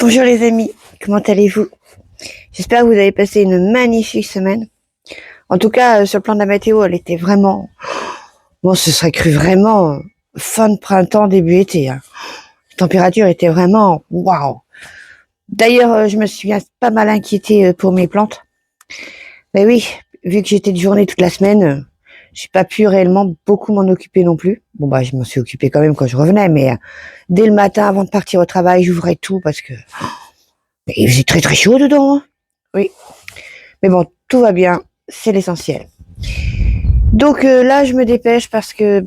Bonjour les amis, comment allez-vous? J'espère que vous avez passé une magnifique semaine. En tout cas, sur le plan de la météo, elle était vraiment... Bon, ce serait cru vraiment fin de printemps, début été. La température était vraiment... Waouh! D'ailleurs, je me suis pas mal inquiétée pour mes plantes. Mais oui, vu que j'étais de journée toute la semaine, j'ai pas pu réellement beaucoup m'en occuper non plus. Bon, bah, je m'en suis occupée quand même quand je revenais, mais dès le matin, avant de partir au travail, j'ouvrais tout parce que il faisait très très chaud dedans. Hein. Oui. Mais bon, tout va bien, c'est l'essentiel. Donc là, je me dépêche parce que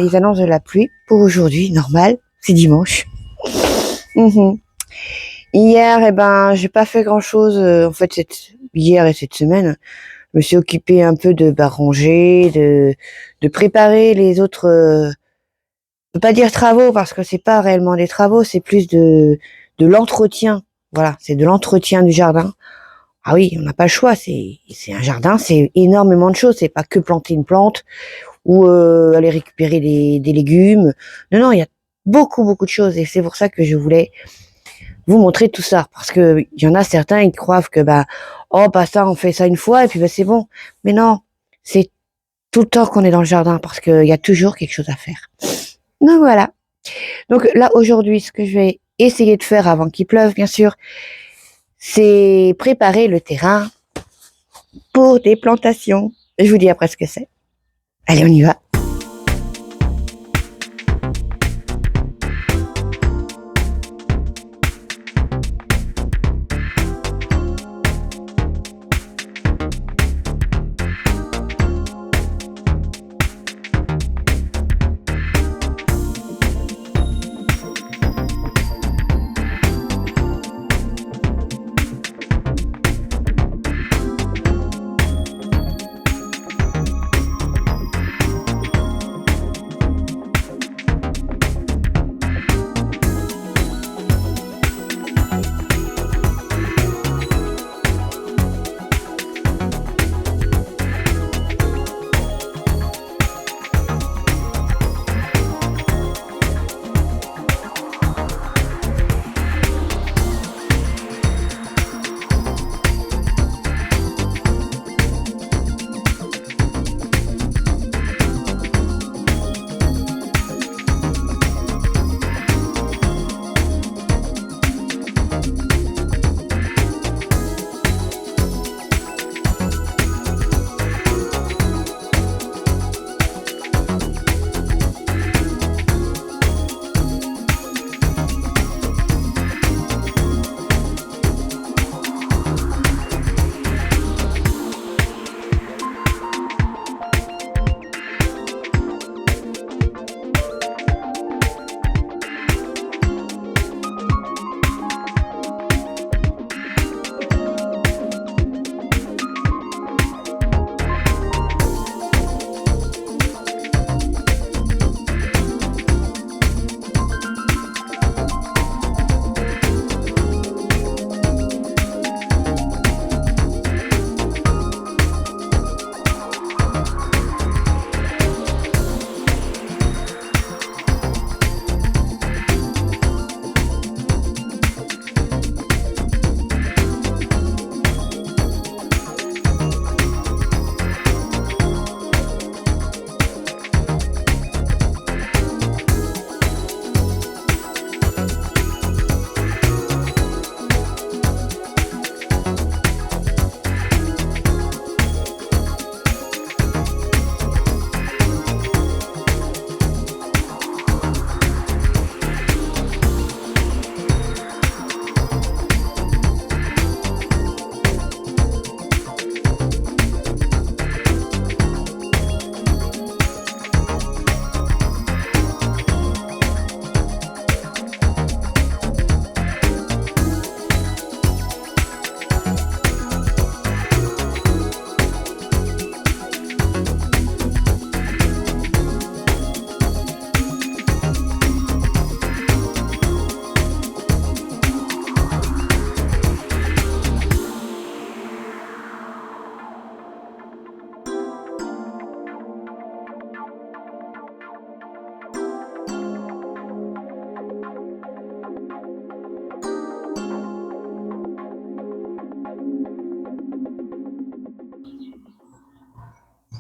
ils annoncent de la pluie pour aujourd'hui, normal, c'est dimanche. Mhm. Hier, j'ai pas fait grand-chose. En fait, hier et cette semaine, je me suis occupée un peu de ranger, de préparer les autres. Je peux pas dire travaux parce que c'est pas réellement des travaux, c'est plus de l'entretien. Voilà, c'est de l'entretien du jardin. Ah oui, on n'a pas le choix, c'est un jardin, c'est énormément de choses, c'est pas que planter une plante ou aller récupérer des légumes. Non, non, il y a beaucoup de choses et c'est pour ça que je voulais vous montrer tout ça parce que il y en a certains ils croient que ça on fait ça une fois et puis c'est bon. Mais non, c'est tout le temps qu'on est dans le jardin parce qu'il y a toujours quelque chose à faire. Donc voilà. Donc là aujourd'hui, ce que je vais essayer de faire avant qu'il pleuve, bien sûr, c'est préparer le terrain pour des plantations. Je vous dis après ce que c'est. Allez, on y va.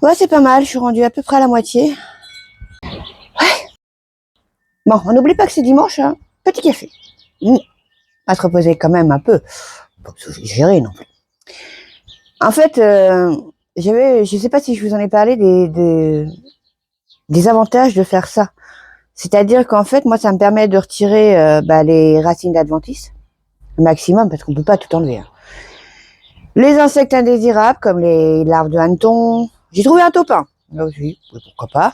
Ouais, c'est pas mal, je suis rendue à peu près à la moitié. Bon, on n'oublie pas que c'est dimanche, hein. Petit café. On va se reposer quand même un peu. Pas que c'est géré non plus. En fait, je sais pas si je vous en ai parlé des avantages de faire ça. C'est-à-dire qu'en fait, moi, ça me permet de retirer les racines d'adventice, au maximum, parce qu'on peut pas tout enlever, hein. Les insectes indésirables, comme les larves de hanneton. J'ai trouvé un topin. Là aussi, pourquoi pas.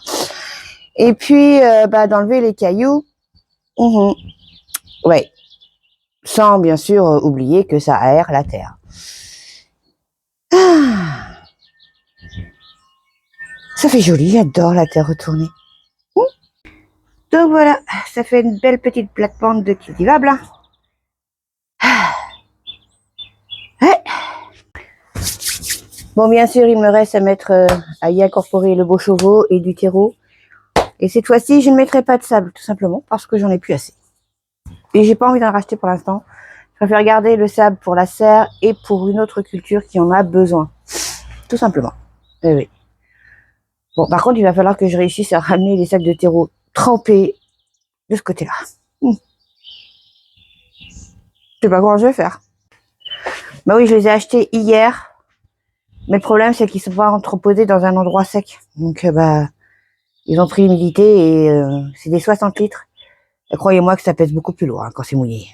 Et puis, d'enlever les cailloux. Mmh. Ouais. Sans, bien sûr, oublier que ça aère la terre. Ah, ça fait joli, j'adore la terre retournée. Donc voilà, ça fait une belle petite plate-bande de cultivable. Ouais. Bon, bien sûr, il me reste à mettre, à y incorporer le beau chevaux et du terreau. Et cette fois-ci, je ne mettrai pas de sable, tout simplement, parce que j'en ai plus assez. Et j'ai pas envie d'en racheter pour l'instant. Je préfère garder le sable pour la serre et pour une autre culture qui en a besoin. Tout simplement. Oui, oui. Bon, par contre, il va falloir que je réussisse à ramener les sacs de terreau trempés de ce côté-là. Je sais pas comment je vais faire. Bah oui, je les ai achetés hier. Mais le problème, c'est qu'ils sont pas entreposés dans un endroit sec. Donc, ils ont pris l'humidité et c'est des 60 litres. Et croyez-moi que ça pèse beaucoup plus lourd quand c'est mouillé.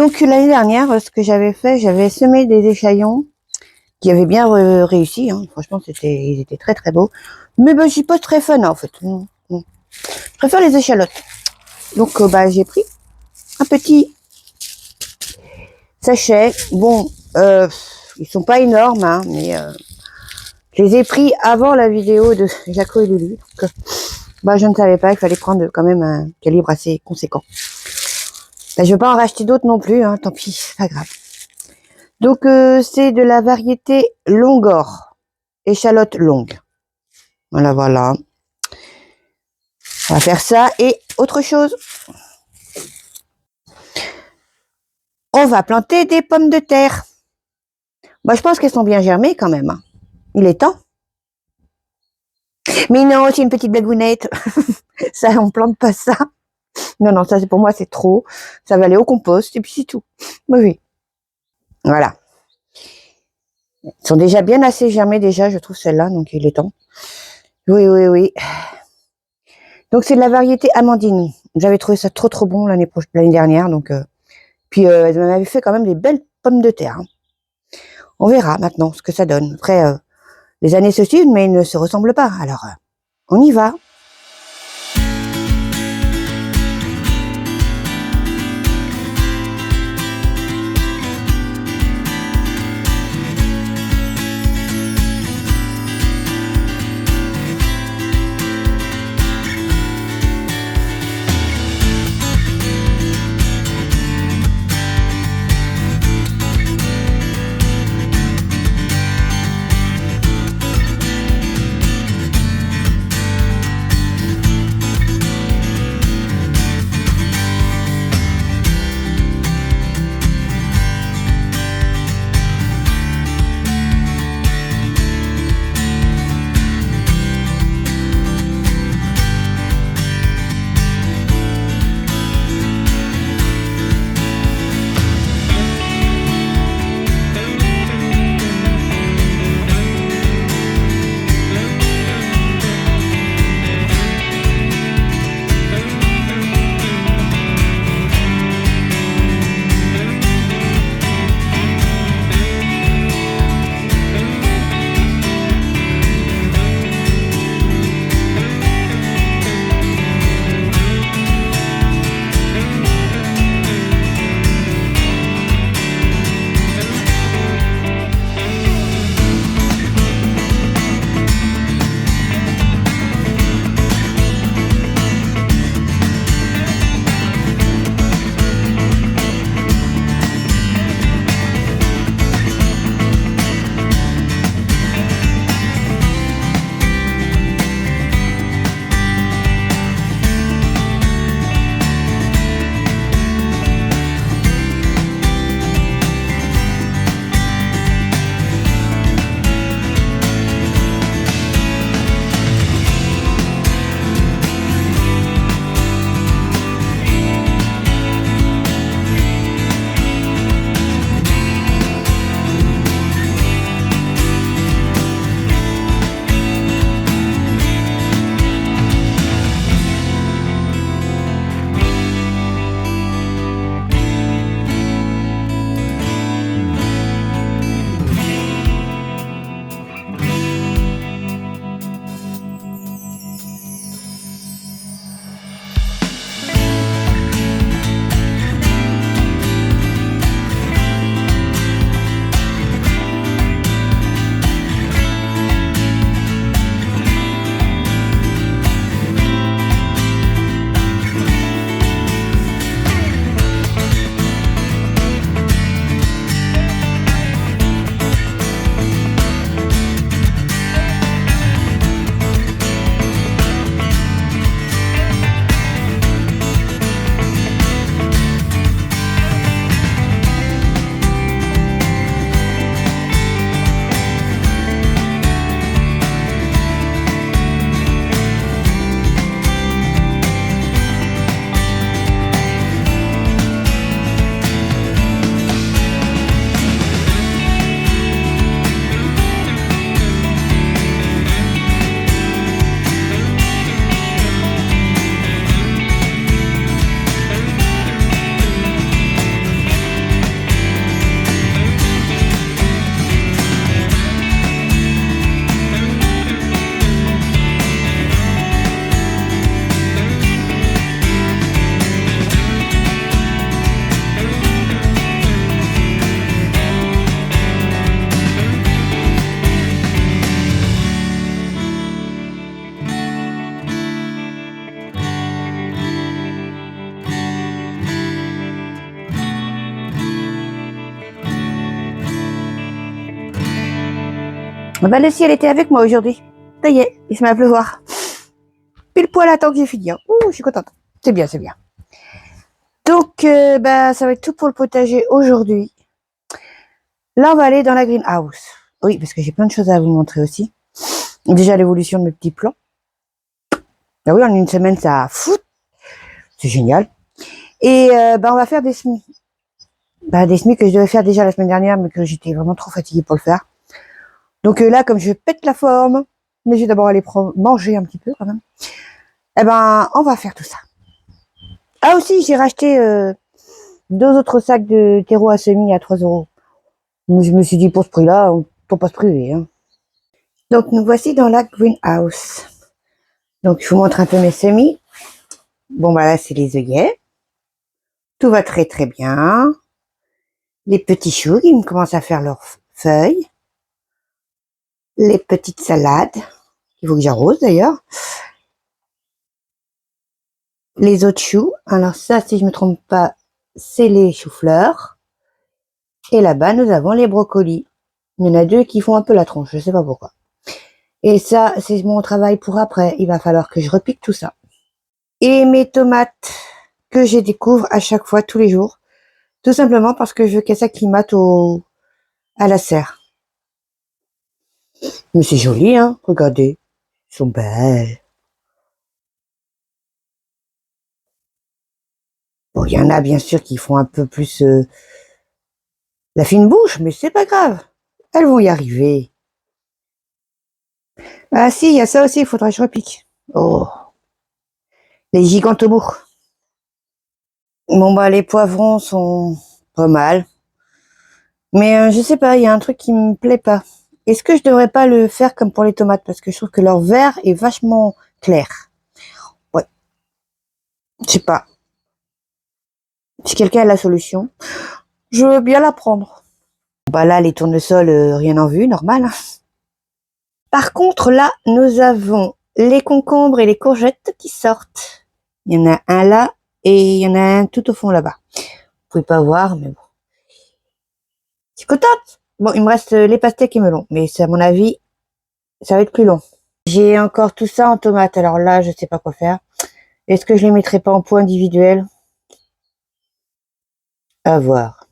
Donc l'année dernière, ce que j'avais fait, j'avais semé des échalotes qui avaient bien réussi. Hein. Franchement, ils étaient très très beaux. Mais ben, je suis pas très fan en fait. Non. Je préfère les échalotes. Donc j'ai pris un petit sachet. Bon, ils sont pas énormes, hein, mais je les ai pris avant la vidéo de Jaco et Lulu. Donc, je ne savais pas qu'il fallait prendre quand même un calibre assez conséquent. Je ne veux pas en racheter d'autres non plus, hein, tant pis, c'est pas grave. Donc c'est de la variété Longor, échalote longue. Voilà, voilà. On va faire ça et autre chose. On va planter des pommes de terre. Je pense qu'elles sont bien germées quand même. Hein. Il est temps. Mais non, c'est une petite blagounette. Ça, on plante pas ça. Non, ça c'est pour moi, c'est trop. Ça va aller au compost et puis c'est tout. Oui. Voilà. Elles sont déjà bien assez germées déjà, je trouve celle-là, donc il est temps. Oui. Donc c'est de la variété Amandine. J'avais trouvé ça trop bon l'année dernière, donc puis elle m'avait fait quand même des belles pommes de terre. Hein. On verra maintenant ce que ça donne. Après, les années se suivent, mais ils ne se ressemblent pas. Alors, on y va. Bah, le ciel était avec moi aujourd'hui. Ça y est, il se met à pleuvoir. Pile poil à temps que j'ai fini. Hein. Ouh, je suis contente. C'est bien, c'est bien. Donc, bah, ça va être tout pour le potager aujourd'hui. Là, on va aller dans la greenhouse. Oui, parce que j'ai plein de choses à vous montrer aussi. Déjà, l'évolution de mes petits plants. Ah oui, en une semaine, ça fout. C'est génial. Et bah, on va faire des semis. Bah, des semis que je devais faire déjà la semaine dernière, mais que j'étais vraiment trop fatiguée pour le faire. Donc là, comme je pète la forme, mais je vais d'abord aller manger un petit peu quand même. Eh ben, on va faire tout ça. Ah aussi, j'ai racheté 2 autres sacs de terreau à semis à 3 €. Je me suis dit, pour ce prix-là, on peut pas se priver. Hein. Donc, nous voici dans la greenhouse. Donc, je vous montre un peu mes semis. Bon, bah là, c'est les œillets. Tout va très très bien. Les petits choux qui commencent à faire leurs feuilles. Les petites salades, qu'il faut que j'arrose d'ailleurs. Les autres choux, alors ça, si je me trompe pas, c'est les choux-fleurs. Et là-bas, nous avons les brocolis. Il y en a 2 qui font un peu la tronche, je sais pas pourquoi. Et ça, c'est mon travail pour après. Il va falloir que je repique tout ça. Et mes tomates que je découvre à chaque fois, tous les jours. Tout simplement parce que je veux qu'elles s'acclimatent à la serre. Mais c'est joli, hein. Regardez. Elles sont belles. Bon, il y en a bien sûr qui font un peu plus la fine bouche, mais c'est pas grave. Elles vont y arriver. Ah si, il y a ça aussi, il faudra que je repique. Oh, les gigantomours. Bon bah les poivrons sont pas mal. Mais je sais pas, il y a un truc qui me plaît pas. Est-ce que je devrais pas le faire comme pour les tomates? Parce que je trouve que leur vert est vachement clair. Ouais, je sais pas. Si quelqu'un a la solution, je veux bien la prendre. Bah là, les tournesols, rien en vue, normal. Hein. Par contre, là, nous avons les concombres et les courgettes qui sortent. Il y en a un là et il y en a un tout au fond là-bas. Vous pouvez pas voir, mais bon. Je suis contente. Bon, il me reste les pastèques et melons, mais c'est à mon avis, ça va être plus long. J'ai encore tout ça en tomates, alors là, je sais pas quoi faire. Est-ce que je les mettrai pas en pot individuel? À voir.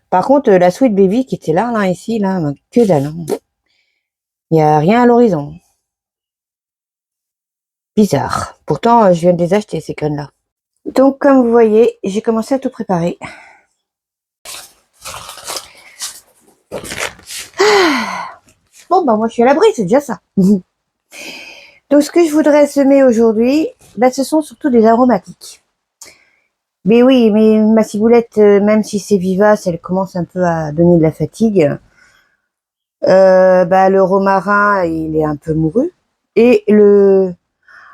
Par contre, la Sweet Baby qui était là, ici, là, que dalle. Hein. Il n'y a rien à l'horizon. Bizarre. Pourtant, je viens de les acheter, ces graines-là. Donc, comme vous voyez, j'ai commencé à tout préparer. Bon, bah moi, je suis à l'abri, c'est déjà ça. Donc, ce que je voudrais semer aujourd'hui, bah, ce sont surtout des aromatiques. Mais oui, mais ma ciboulette, même si c'est vivace, elle commence un peu à donner de la fatigue. Bah, le romarin, il est un peu mouru. Et le...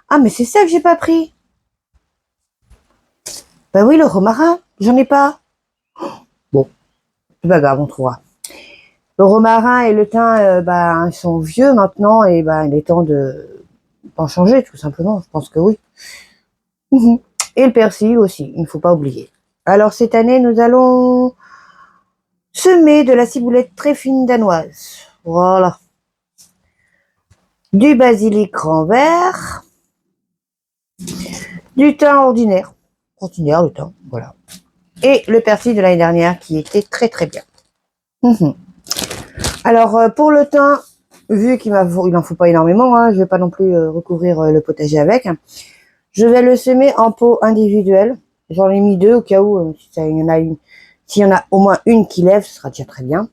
Ah, mais c'est ça que j'ai pas pris. Bah oui, le romarin, j'en ai pas. Bon, c'est pas grave, on trouvera. Le romarin et le thym, bah, ils sont vieux maintenant et bah, il est temps d'en changer, tout simplement. Je pense que oui. Et le persil aussi, il ne faut pas oublier. Alors cette année, nous allons semer de la ciboulette très fine danoise. Voilà. Du basilic grand vert. Du thym ordinaire. Ordinaire, le thym, voilà. Et le persil de l'année dernière qui était très très bien. Alors pour le thym, vu qu'il n'en faut pas énormément, hein, je vais pas non plus recouvrir le potager avec. Je vais le semer en pot individuel. J'en ai mis 2 au cas où s'il y en a au moins une qui lève, ce sera déjà très bien.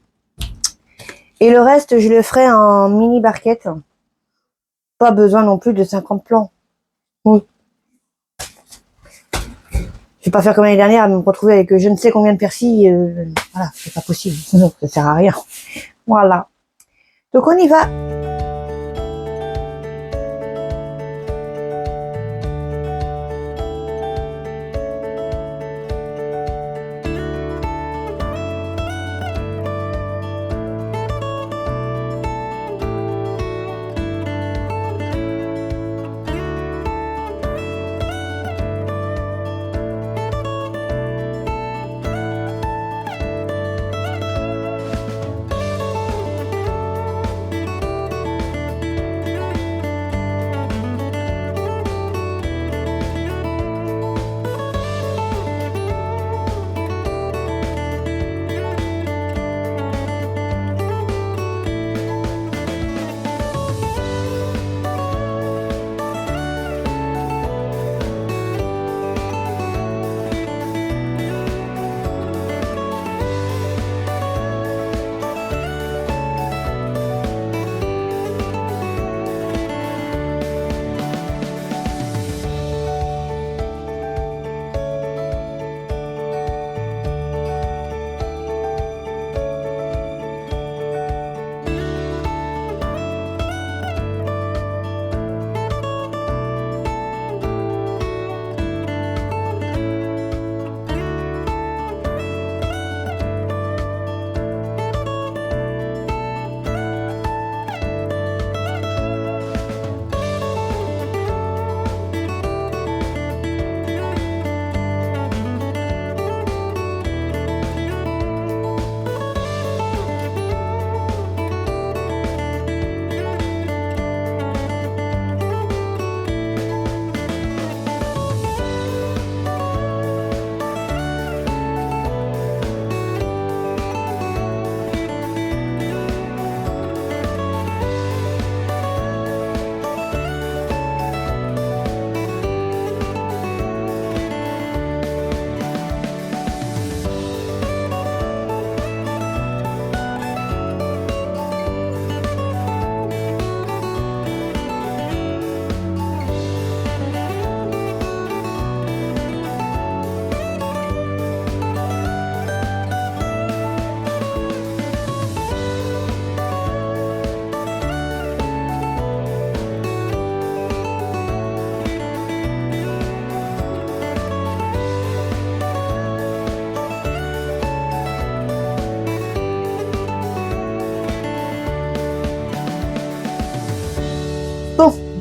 Et le reste, je le ferai en mini barquette. Pas besoin non plus de 50 plants. Oui. Je vais pas faire comme l'année dernière, à me retrouver avec je ne sais combien de persils. Voilà, c'est pas possible. Non, ça sert à rien. Voilà. Donc on y va.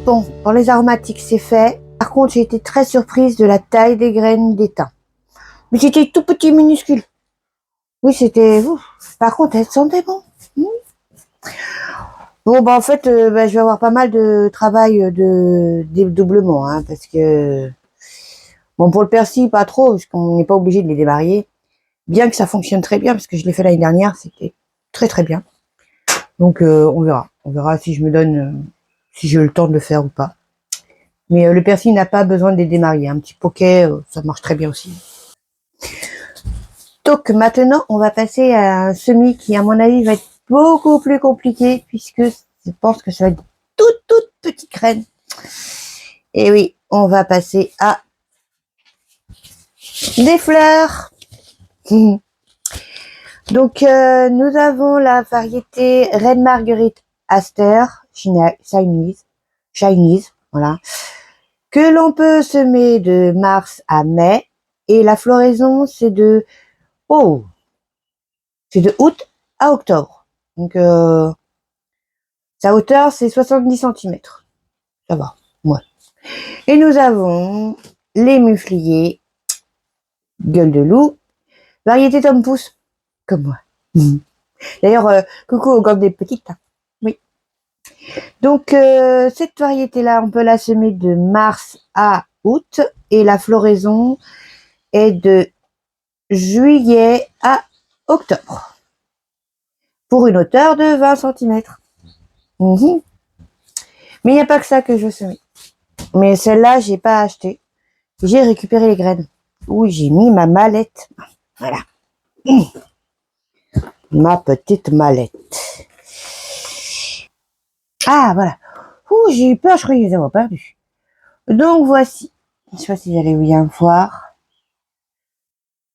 bon, pour les aromatiques, c'est fait. Par contre, j'ai été très surprise de la taille des graines d'étain. Mais c'était tout petit, minuscule. Oui, c'était... Par contre, elles sentaient bon. Bon, bah en fait, je vais avoir pas mal de travail de dédoublement, hein, parce que... Bon, pour le persil, pas trop, parce qu'on n'est pas obligé de les démarier. Bien que ça fonctionne très bien, parce que je l'ai fait l'année dernière, c'était très très bien. Donc, on verra. On verra si je me donne... si j'ai le temps de le faire ou pas. Mais le persil n'a pas besoin de les démarier. Un petit poké, ça marche très bien aussi. Donc maintenant, on va passer à un semis qui, à mon avis, va être beaucoup plus compliqué puisque je pense que ça va être toute petite graine. Et oui, on va passer à des fleurs. Donc nous avons la variété Reine Marguerite Aster Chinese, voilà, que l'on peut semer de mars à mai et la floraison c'est de août à octobre. Donc sa hauteur c'est 70 centimètres. Ça va, ouais. Et nous avons les mufliers gueule de loup, variété Tom Pouce, comme moi. D'ailleurs, coucou aux gants des petites. Hein. Oui. Donc, cette variété-là, on peut la semer de mars à août et la floraison est de juillet à octobre pour une hauteur de 20 centimètres. Mais il n'y a pas que ça que je veux semer. Mais celle-là, j'ai pas acheté. J'ai récupéré les graines. Oui, j'ai mis ma mallette. Voilà. Ma petite mallette. Ah, voilà. J'ai eu peur, je croyais les avoir perdus. Donc, voici. Je sais pas si vous allez bien voir.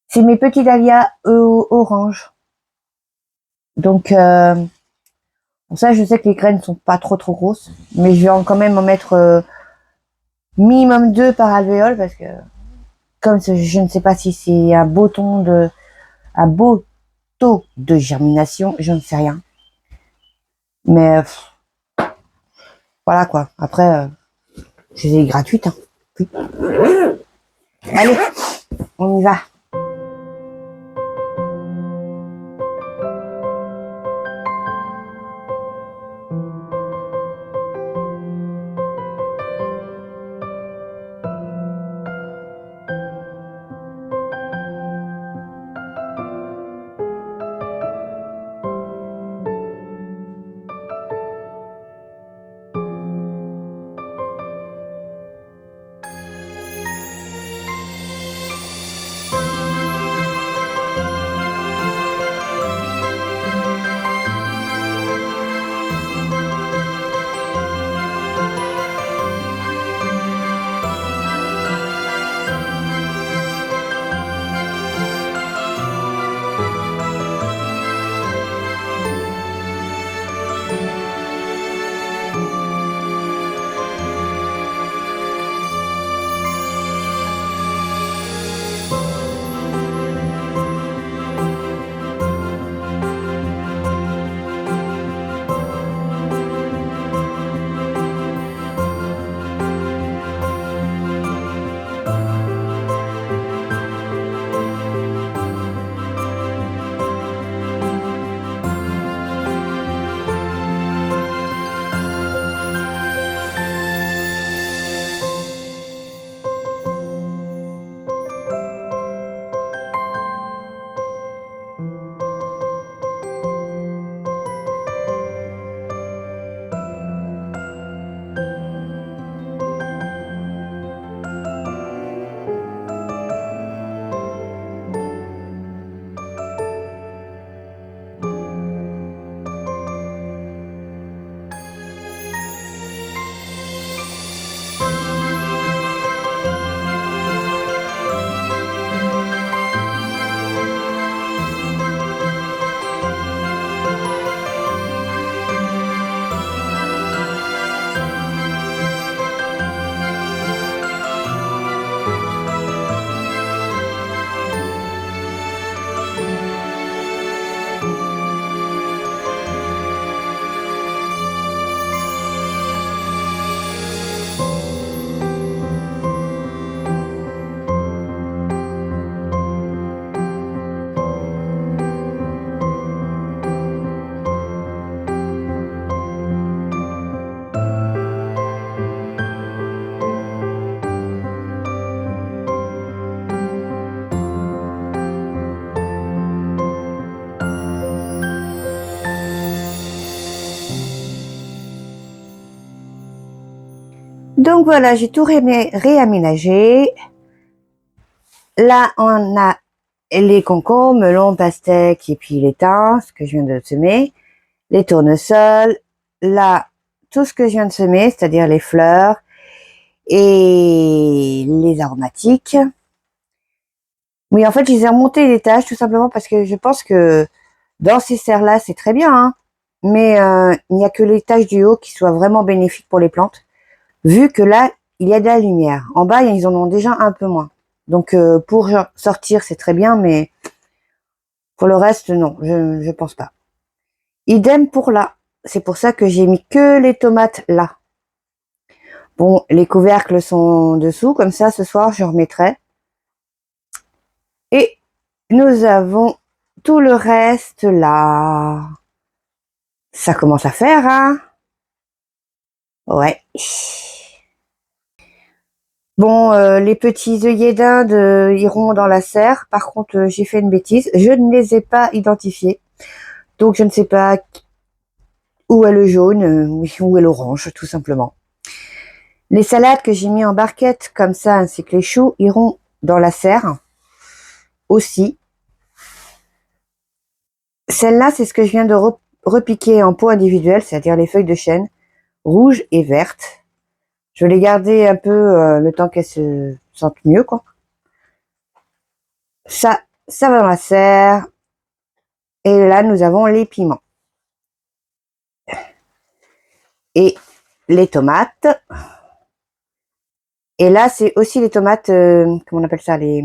C'est mes petits dahlias orange. Donc, ça, je sais que les graines sont pas trop grosses. Mais je vais quand même en mettre minimum 2 par alvéole parce que, comme je ne sais pas si c'est un beau taux de germination, je ne sais rien. Mais, voilà quoi. Après, je les ai gratuites. Hein. Oui. Allez, on y va. Donc voilà, j'ai tout réaménagé. Là, on a les concombres, melons, pastèques et puis les thym, ce que je viens de semer, les tournesols. Là, tout ce que je viens de semer, c'est-à-dire les fleurs et les aromatiques. Oui, en fait, je les ai remontés l'étage tout simplement parce que je pense que dans ces serres-là, c'est très bien, hein, mais il n'y a que l'étage du haut qui soit vraiment bénéfique pour les plantes, vu que là, il y a de la lumière. En bas, ils en ont déjà un peu moins. Donc, pour sortir, c'est très bien, mais pour le reste, non, je pense pas. Idem pour là. C'est pour ça que j'ai mis que les tomates là. Bon, les couvercles sont dessous, comme ça, ce soir, je remettrai. Et nous avons tout le reste là. Ça commence à faire, hein? Ouais. Bon, les petits œillets d'Inde iront dans la serre. Par contre, j'ai fait une bêtise. Je ne les ai pas identifiés. Donc, je ne sais pas où est le jaune, où est l'orange, tout simplement. Les salades que j'ai mis en barquette, comme ça, ainsi que les choux, iront dans la serre aussi. Celle-là, c'est ce que je viens de repiquer en pot individuel, c'est-à-dire les feuilles de chêne, rouges et vertes. Je vais les garder un peu le temps qu'elles se sentent mieux, quoi. Ça va dans la serre. Et là, nous avons les piments. Et les tomates. Et là, c'est aussi les tomates, comment on appelle ça, les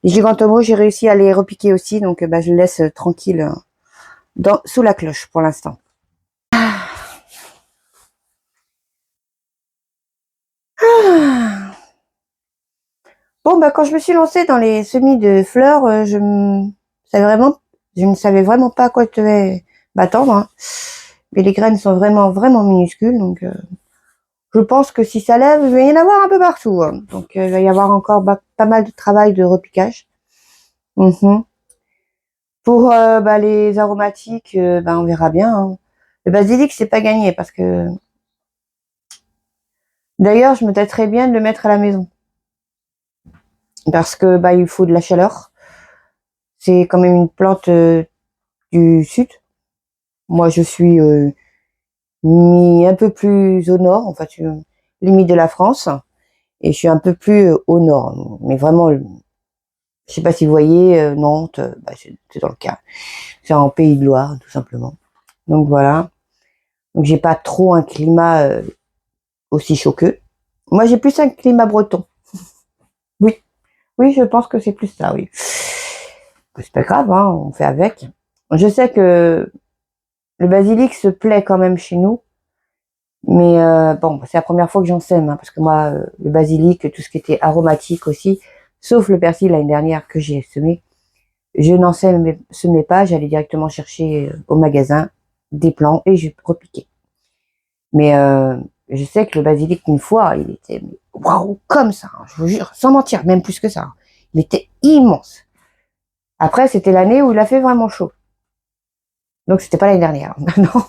gigantomos. J'ai réussi à les repiquer aussi, donc je les laisse tranquilles sous la cloche pour l'instant. Bon, quand je me suis lancée dans les semis de fleurs, je ne savais vraiment pas à quoi je devais m'attendre, hein. Mais les graines sont vraiment, vraiment minuscules, donc je pense que si ça lève, il va y en avoir un peu partout, hein. Donc il va y avoir encore pas mal de travail de repiquage. Pour les aromatiques, on verra bien, hein. Le basilic, c'est pas gagné parce que d'ailleurs, je me tâterais bien de le mettre à la maison parce que il faut de la chaleur. C'est quand même une plante du sud. Moi, je suis mis un peu plus au nord, en fait, limite de la France, et je suis un peu plus au nord. Mais vraiment, je sais pas si vous voyez, Nantes, c'est dans le cas. C'est en Pays de Loire, tout simplement. Donc voilà. Donc j'ai pas trop un climat aussi chaud qu'eux. Moi, j'ai plus un climat breton. Oui, oui, je pense que c'est plus ça, oui. C'est pas grave, hein, on fait avec. Je sais que le basilic se plaît quand même chez nous. Mais c'est la première fois que j'en sème, hein, parce que moi, le basilic, tout ce qui était aromatique aussi, sauf le persil l'année dernière que j'ai semé, je n'en semais pas, j'allais directement chercher au magasin des plants et je repiquais. Mais je sais que le basilic, une fois, il était waouh, comme ça, hein, je vous jure, sans mentir, même plus que ça. Hein. Il était immense. Après, c'était l'année où il a fait vraiment chaud. Donc, c'était pas l'année dernière. Non.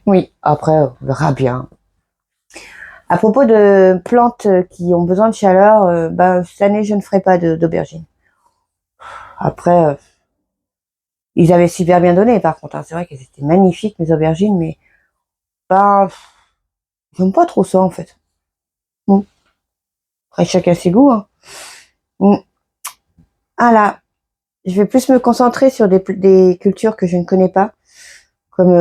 Oui, après, on verra bien. À propos de plantes qui ont besoin de chaleur, cette année, je ne ferai pas d'aubergines. Après, ils avaient super bien donné, par contre. Hein. C'est vrai qu'elles étaient magnifiques, mes aubergines, mais j'aime pas trop ça, en fait. Bon. Après, chacun ses goûts. Hein. Bon. Ah là, je vais plus me concentrer sur des cultures que je ne connais pas, comme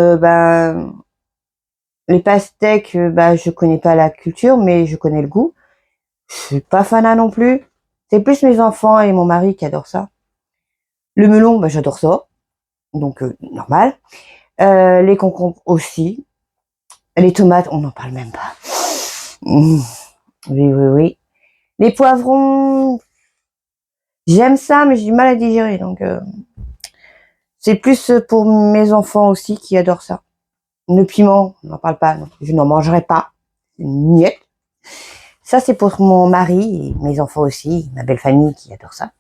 les pastèques. Je connais pas la culture, mais je connais le goût. Je suis pas fanat non plus. C'est plus mes enfants et mon mari qui adorent ça. Le melon, j'adore ça, donc normal. Les concombres aussi. Les tomates, on n'en parle même pas. Mmh. Oui, oui, oui. Les poivrons, j'aime ça, mais j'ai du mal à digérer, donc c'est plus pour mes enfants aussi qui adorent ça. Le piment, on n'en parle pas, non. Je n'en mangerai pas. Niet. Ça, c'est pour mon mari et mes enfants aussi, ma belle famille qui adore ça.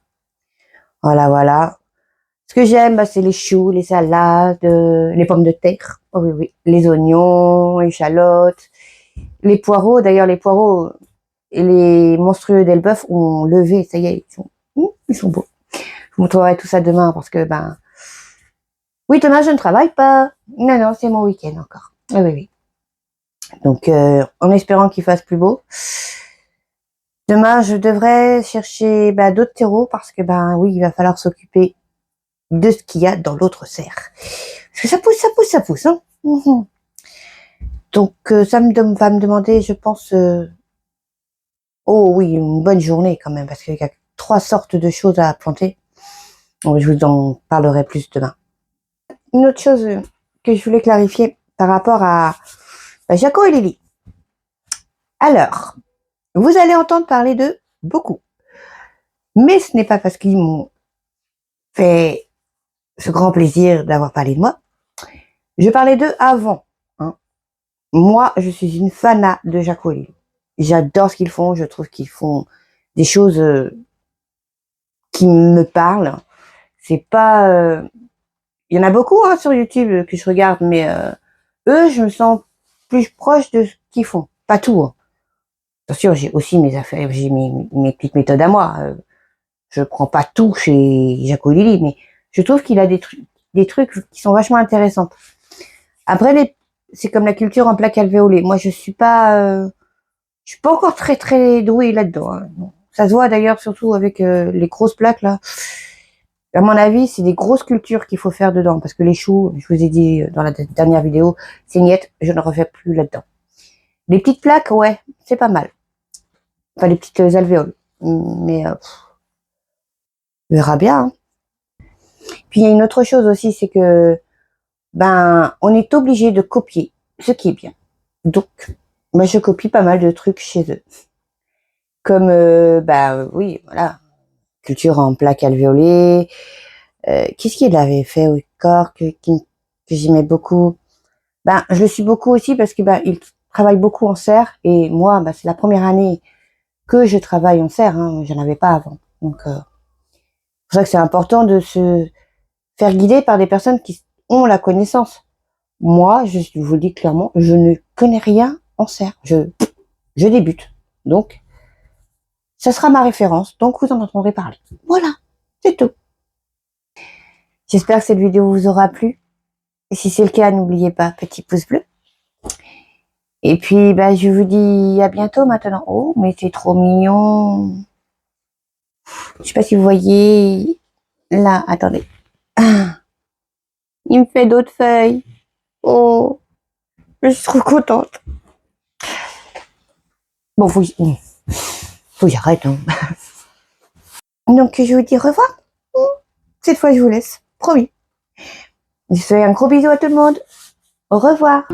Voilà, voilà. Ce que j'aime, c'est les choux, les salades, les pommes de terre. Oh oui, oui. Les oignons, les échalotes. Les poireaux, d'ailleurs, les poireaux et les monstrueux d'Elbeuf ont levé. Ça y est, ils sont beaux. Je vous montrerai tout ça demain parce que, oui, demain, je ne travaille pas. Non, non, c'est mon week-end encore. Ah, oui, oui. Donc, en espérant qu'il fasse plus beau. Demain, je devrais chercher d'autres terreaux parce que, oui, il va falloir s'occuper de ce qu'il y a dans l'autre serre. Parce que ça pousse, ça pousse, ça pousse. Hein. Donc, ça va me demander, je pense, oh oui, une bonne journée quand même, parce qu'il y a 3 sortes de choses à planter. Donc, je vous en parlerai plus demain. Une autre chose que je voulais clarifier par rapport à Jaco et Lily. Alors, vous allez entendre parler d'eux beaucoup. Mais ce n'est pas parce qu'ils m'ont fait ce grand plaisir d'avoir parlé de moi. Je parlais d'eux avant. Hein. Moi, je suis une fanat de Jaco et Lily. J'adore ce qu'ils font. Je trouve qu'ils font des choses qui me parlent. C'est pas... il y en a beaucoup sur YouTube que je regarde, mais eux, je me sens plus proche de ce qu'ils font. Pas tout. Hein. Bien sûr, j'ai aussi mes affaires, j'ai mes petites méthodes à moi. Je prends pas tout chez Jaco et Lily, mais je trouve qu'il a des trucs qui sont vachement intéressants. Après, c'est comme la culture en plaque alvéolée. Moi, je suis pas encore très très douée là-dedans. Hein. Ça se voit d'ailleurs surtout avec les grosses plaques là. À mon avis, c'est des grosses cultures qu'il faut faire dedans, parce que les choux, je vous ai dit dans la dernière vidéo, c'est niette, je ne refais plus là-dedans. Les petites plaques, ouais, c'est pas mal. Enfin, les petites alvéoles. Mais on verra bien. Hein. Puis il y a une autre chose aussi, c'est que on est obligé de copier ce qui est bien. Donc, moi je copie pas mal de trucs chez eux. Comme oui, voilà, culture en plaques alvéolées. Qu'est-ce qu'il avait fait au corps que j'aimais beaucoup? Je le suis beaucoup aussi parce que il travaille beaucoup en serre et moi, c'est la première année que je travaille en serre. Hein, j'en avais pas avant. Donc, c'est pour ça que c'est important de se faire guider par des personnes qui ont la connaissance. Moi, je vous le dis clairement, je ne connais rien en serre. Je débute. Donc, ça sera ma référence. Donc, vous en entendrez parler. Voilà, c'est tout. J'espère que cette vidéo vous aura plu. Et si c'est le cas, n'oubliez pas, petit pouce bleu. Et puis, je vous dis à bientôt maintenant. Oh, mais c'est trop mignon. Je sais pas si vous voyez. Là, attendez. Il me fait d'autres feuilles. Oh, je suis trop contente. Bon, faut que j'arrête. Hein. Donc, je vous dis au revoir. Cette fois, je vous laisse. Promis. Je vous fais un gros bisou à tout le monde. Au revoir.